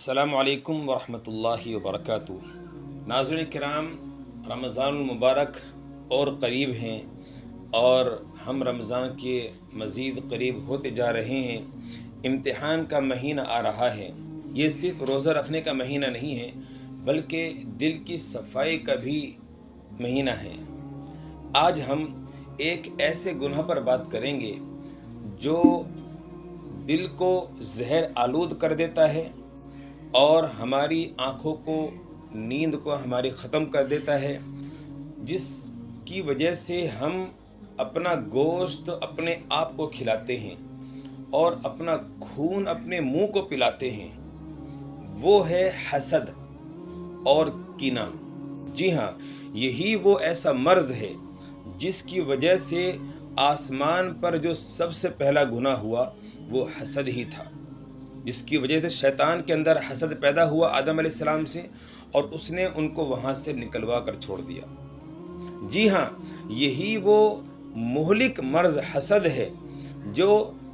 अस्सलाम वालेकुम वरहमतुल्लाहि वबरकातुहू। नाज़रीन किराम, रमज़ान मुबारक और करीब हैं और हम रमज़ान के मज़ीद करीब होते जा रहे हैं। इम्तिहान का महीना आ रहा है। ये सिर्फ़ रोज़ा रखने का महीना नहीं है, बल्कि दिल की सफाई का भी महीना है। आज हम एक ऐसे गुनाह पर बात करेंगे जो दिल को जहर आलूद कर देता है और हमारी आँखों को, नींद को हमारी ख़त्म कर देता है, जिसकी वजह से हम अपना गोश्त अपने आप को खिलाते हैं और अपना खून अपने मुंह को पिलाते हैं। वो है हसद और कीना। जी हाँ, यही वो ऐसा मर्ज़ है जिसकी वजह से आसमान पर जो सबसे पहला गुनाह हुआ वो हसद ही था, जिसकी वजह से शैतान के अंदर हसद पैदा हुआ आदम अलैहिस्सलाम से, और उसने उनको वहाँ से निकलवा कर छोड़ दिया। जी हाँ, यही वो मुहलिक मर्ज़ हसद है जो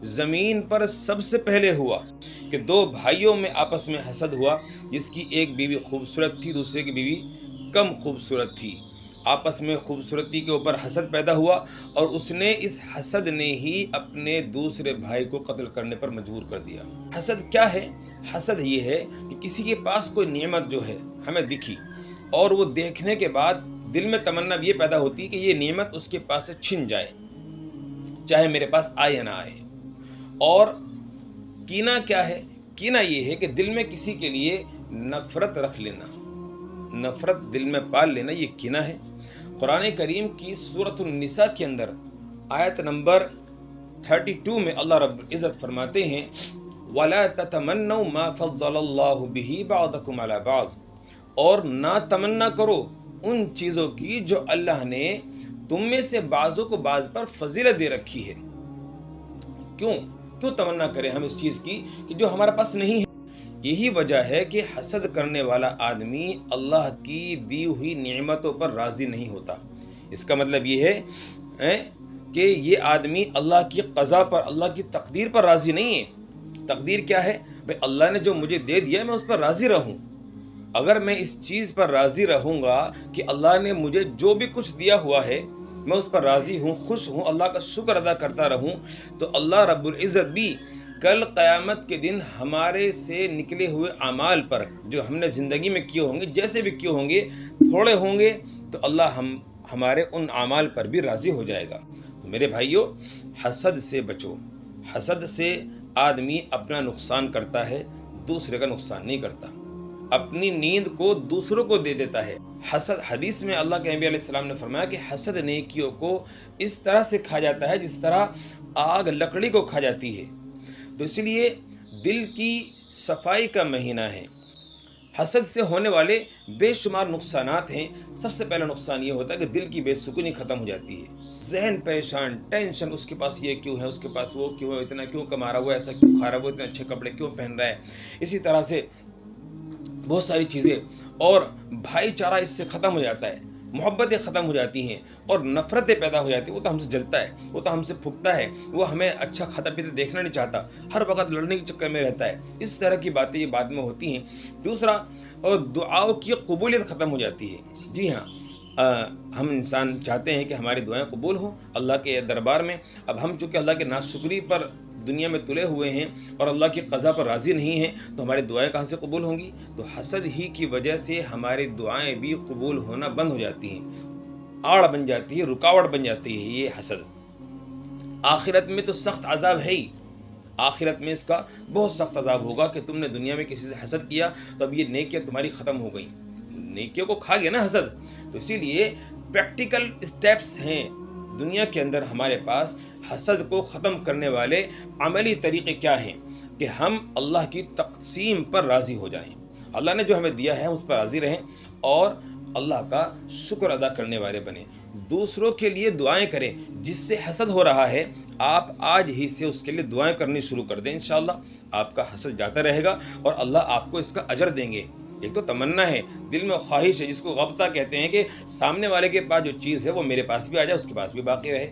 ज़मीन पर सबसे पहले हुआ कि दो भाइयों में आपस में हसद हुआ, जिसकी एक बीवी खूबसूरत थी, दूसरे की बीवी कम खूबसूरत थी। आपस में खूबसूरती के ऊपर हसद पैदा हुआ और उसने इस हसद ने ही अपने दूसरे भाई को कत्ल करने पर मजबूर कर दिया। हसद क्या है? हसद ये है कि किसी के पास कोई नेमत जो है हमें दिखी और वो देखने के बाद दिल में तमन्ना ये पैदा होती है कि ये नेमत उसके पास से छिन जाए, चाहे मेरे पास आए या ना आए। और कीना क्या है? कीना ये है कि दिल में किसी के लिए नफ़रत रख लेना, नफ़रत दिल में पाल लेना, ये कीना है। कुरान करीम की सूरत निसा के अंदर आयत नंबर 32 में अल्लाह रब्बुल इज़्ज़त फरमाते हैं, वला ततमन्नौ मा फज़्ज़लल्लाहु बिही बअदकुम अला बअद, और ना तमन्ना करो उन चीज़ों की जो अल्लाह ने तुम में से बाज़ों को बाज़ पर फजीलत दे रखी है। क्यों तमन्ना करें हम इस चीज़ की कि जो हमारे पास नहीं है? यही वजह है कि हसद करने वाला आदमी अल्लाह की दी हुई नेमतों पर राज़ी नहीं होता। इसका मतलब ये है कि ये आदमी अल्लाह की क़ज़ा पर, अल्लाह की तकदीर पर राज़ी नहीं है। तकदीर क्या है? भाई अल्लाह ने जो मुझे दे दिया मैं उस पर राज़ी रहूँ। अगर मैं इस चीज़ पर राज़ी रहूँगा कि अल्लाह ने मुझे जो भी कुछ दिया हुआ है मैं उस पर राज़ी हूँ, खुश हूँ, अल्लाह का शुक्र अदा करता रहूँ, तो अल्लाह रब्बुल इज़्ज़त भी कल क़यामत के दिन हमारे से निकले हुए अमाल पर, जो हमने ज़िंदगी में किए होंगे, जैसे भी किए होंगे, थोड़े होंगे, तो अल्लाह हमारे उन अमाल पर भी राज़ी हो जाएगा। तो मेरे भाइयों, हसद से बचो। हसद से आदमी अपना नुकसान करता है, दूसरे का नुकसान नहीं करता। अपनी नींद को दूसरों को दे देता है। हसद, हदीस में अल्लाह के नबी अलैहिस्सलाम ने फरमाया कि हसद नेकियों को इस तरह से खा जाता है जिस तरह आग लकड़ी को खा जाती है। तो इसलिए दिल की सफाई का महीना है। हसद से होने वाले बेशुमार नुकसानात हैं। सबसे पहला नुकसान ये होता है कि दिल की बेसुकूनी ख़त्म हो जाती है। जहन परेशान, टेंशन, उसके पास ये क्यों है, उसके पास वो क्यों है, इतना क्यों कमा रहा है, वो ऐसा क्यों खा रहा है, वो इतने अच्छे कपड़े क्यों पहन रहा है, इसी तरह से बहुत सारी चीज़ें। और भाईचारा इससे ख़त्म हो जाता है, मोहब्बतें ख़त्म हो जाती हैं और नफ़रतें पैदा हो जाती हैं। वो तो हमसे जलता है, वो तो हमसे फूकता है, वो हमें अच्छा खाता पीता देखना नहीं चाहता, हर वक्त लड़ने के चक्कर में रहता है। इस तरह की बातें ये बाद में होती हैं। दूसरा, और दुआओं की कबूलियत ख़त्म हो जाती है। जी हाँ, हम इंसान चाहते हैं कि हमारी दुआएं कबूल हों अल्लाह के दरबार में। अब हम चूँकि अल्लाह के नाशुक्री पर दुनिया में तुले हुए हैं और अल्लाह की क़ज़ा पर राज़ी नहीं हैं, तो हमारी दुआएं कहाँ से कबूल होंगी? तो हसद ही की वजह से हमारी दुआएं भी कबूल होना बंद हो जाती हैं, आड़ बन जाती है, रुकावट बन जाती है ये हसद। आखिरत में तो सख्त अज़ाब है ही। आखिरत में इसका बहुत सख्त अज़ाब होगा कि तुमने दुनिया में किसी से हसद किया तो अब ये नेकियां तुम्हारी ख़त्म हो गई। नेकियों को खा गया ना हसद। तो इसीलिए प्रैक्टिकल स्टेप्स हैं दुनिया के अंदर हमारे पास हसद को ख़त्म करने वाले अमली तरीक़े क्या हैं कि हम अल्लाह की तक़सीम पर राज़ी हो जाएं। अल्लाह ने जो हमें दिया है उस पर राज़ी रहें और अल्लाह का शुक्र अदा करने वाले बने। दूसरों के लिए दुआएं करें। जिससे हसद हो रहा है आप आज ही से उसके लिए दुआएं करनी शुरू कर दें। इंशाअल्लाह आपका हसद जाता रहेगा और अल्लाह आपको इसका अजर देंगे। एक तो तमन्ना है, दिल में ख्वाहिश है, जिसको गब्ता कहते हैं कि सामने वाले के पास जो चीज़ है वो मेरे पास भी आ जाए, उसके पास भी बाकी रहे।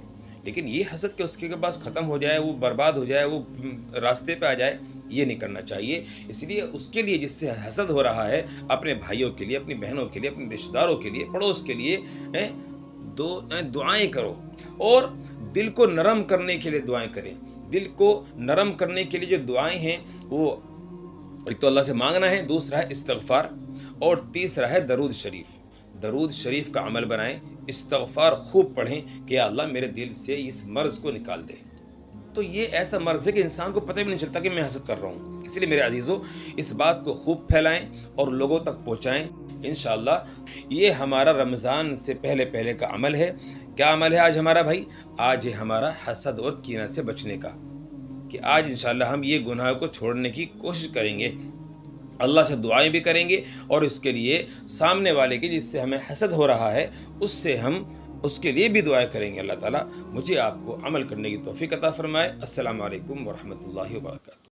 لیکن یہ حسد کہ اس کے پاس ختم ہو جائے، وہ برباد ہو جائے، وہ راستے پہ آ جائے، یہ نہیں کرنا چاہیے۔ اس لیے اس کے لیے جس سے حسد ہو رہا ہے، اپنے بھائیوں کے لیے، اپنی بہنوں کے لیے، اپنے رشتہ داروں کے لیے، پڑوس کے لیے دعائیں کرو، اور دل کو نرم کرنے کے لیے دعائیں کریں۔ دل کو نرم کرنے کے لیے جو دعائیں ہیں وہ ایک تو اللہ سے مانگنا ہے، دوسرا ہے استغفار، اور تیسرا ہے درود شریف۔ درود شریف کا عمل بنائیں، استغفار خوب پڑھیں کہ یا اللہ میرے دل سے اس مرض کو نکال دے۔ تو یہ ایسا مرض ہے کہ انسان کو پتہ بھی نہیں چلتا کہ میں حسد کر رہا ہوں۔ اس لیے میرے عزیزو، اس بات کو خوب پھیلائیں اور لوگوں تک پہنچائیں۔ انشاءاللہ یہ ہمارا رمضان سے پہلے کا عمل ہے۔ کیا عمل ہے آج ہمارا بھائی؟ آج ہے ہمارا حسد اور کینہ سے بچنے کا، کہ آج انشاءاللہ ہم یہ گناہ کو چھوڑنے کی کوشش کریں گے، اللہ سے دعائیں بھی کریں گے، اور اس کے لیے سامنے والے کے جس سے ہمیں حسد ہو رہا ہے اس کے لیے بھی دعائیں کریں گے۔ اللہ تعالیٰ مجھے آپ کو عمل کرنے کی توفیق عطا فرمائے۔ السلام علیکم ورحمۃ اللہ وبرکاتہ۔